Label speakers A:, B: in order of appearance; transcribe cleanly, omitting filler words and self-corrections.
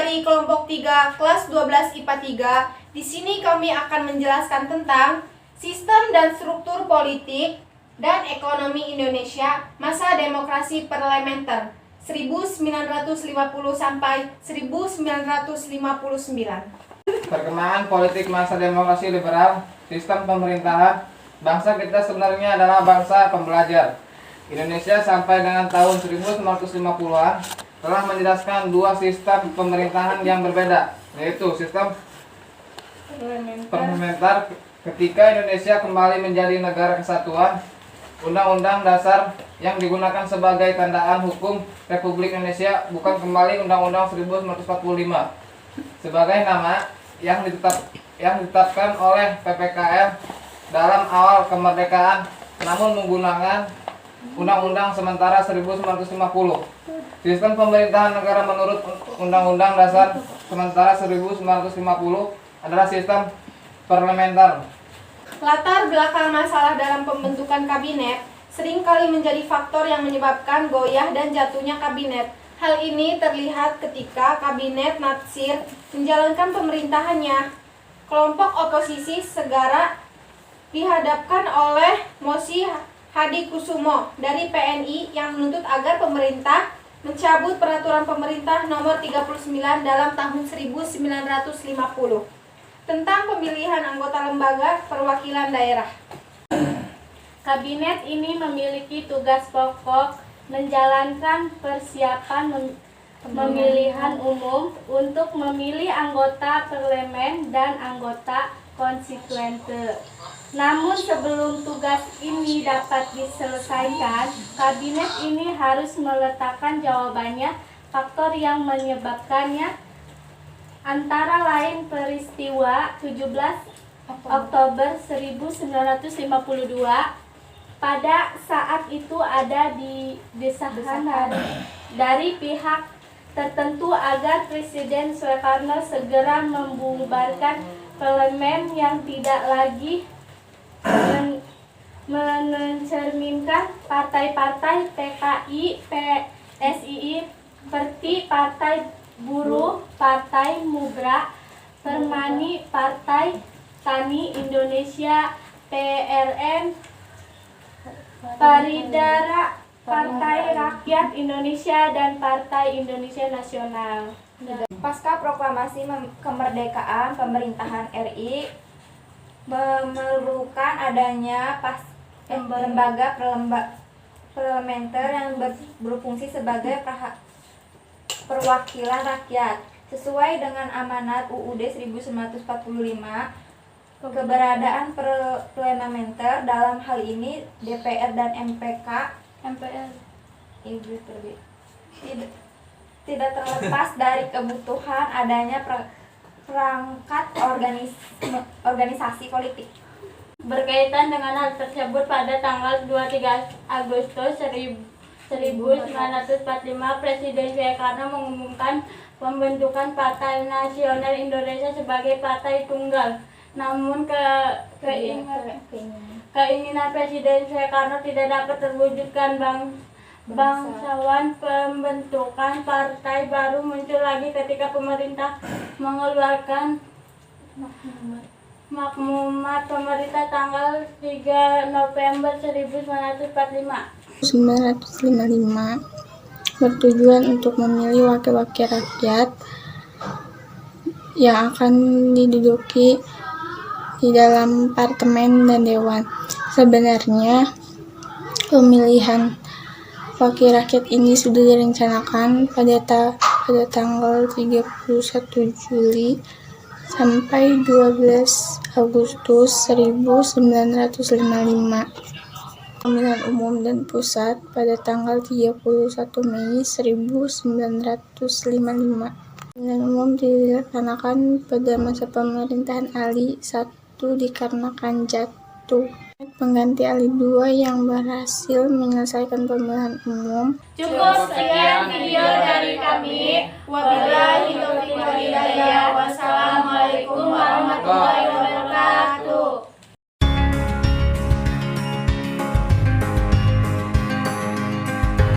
A: dari kelompok 3 kelas 12 IPA 3. Di sini kami akan menjelaskan tentang sistem dan struktur politik dan ekonomi Indonesia masa demokrasi parlementer 1950 sampai 1959.
B: Perkembangan politik masa demokrasi liberal, sistem pemerintahan. Bangsa kita sebenarnya adalah bangsa pembelajar. Indonesia sampai dengan tahun 1950-an telah menjelaskan dua sistem pemerintahan yang berbeda, yaitu sistem parlementer ketika Indonesia kembali menjadi negara kesatuan. Undang-Undang Dasar yang digunakan sebagai tandaan hukum Republik Indonesia bukan kembali Undang-Undang 1945 sebagai nama yang ditetapkan oleh PPKM dalam awal kemerdekaan, namun menggunakan Undang-Undang sementara 1950. Sistem pemerintahan negara menurut Undang-Undang Dasar sementara 1950 adalah sistem parlementer.
A: Latar belakang masalah dalam pembentukan kabinet seringkali menjadi faktor yang menyebabkan goyah dan jatuhnya kabinet. Hal ini terlihat ketika kabinet Natsir menjalankan pemerintahannya. Kelompok oposisi segera dihadapkan oleh mosi Hadi Kusumo dari PNI yang menuntut agar pemerintah mencabut peraturan pemerintah nomor 39 dalam tahun 1950 tentang pemilihan anggota lembaga perwakilan daerah.
C: Kabinet ini memiliki tugas pokok menjalankan persiapan pemilihan umum untuk memilih anggota parlemen dan anggota konstituente. Namun sebelum tugas ini dapat diselesaikan, kabinet ini harus meletakkan jawabannya, faktor yang menyebabkannya, antara lain peristiwa 17 Oktober 1952. Pada saat itu ada desakan dari pihak tertentu agar Presiden Soekarno segera membubarkan parlemen yang tidak lagi mencerminkan partai-partai PKI, PSII seperti Partai Buruh, Partai Mubra, Permani, Partai Tani Indonesia, PRN, Paridara, Partai Rakyat Indonesia, dan Partai Indonesia Nasional.
D: Pasca proklamasi kemerdekaan, pemerintahan RI memerlukan adanya lembaga parlementer yang berfungsi sebagai perwakilan rakyat. Sesuai dengan amanat UUD 1945, keberadaan parlementer dalam hal ini DPR dan MPR tidak terlepas dari kebutuhan adanya perangkat organisasi politik.
C: Berkaitan dengan hal tersebut, pada tanggal 23 Agustus 1945, Presiden Soekarno mengumumkan pembentukan Partai Nasional Indonesia sebagai partai tunggal. Namun keinginan Presiden Soekarno tidak dapat terwujudkan. Bangsawan pembentukan partai baru muncul lagi ketika pemerintah mengeluarkan maklumat pemerintah tanggal 3 November
E: 1955 bertujuan untuk memilih wakil-wakil rakyat yang akan diduduki di dalam parlemen dan dewan. Sebenarnya pemilihan wakil rakyat ini sudah direncanakan pada tanggal 31 Juli sampai 12 Agustus 1955. Pemilihan umum dan pusat pada tanggal 31 Mei 1955. Pemilihan umum dilaksanakan pada masa pemerintahan Ali I dikarenakan jatuh pengganti Ali II yang berhasil menyelesaikan pemilihan umum.
C: Cukup sekian video dari kami. Wabillahi taufiq wal hidayah. Wassalamualaikum warahmatullahi wabarakatuh.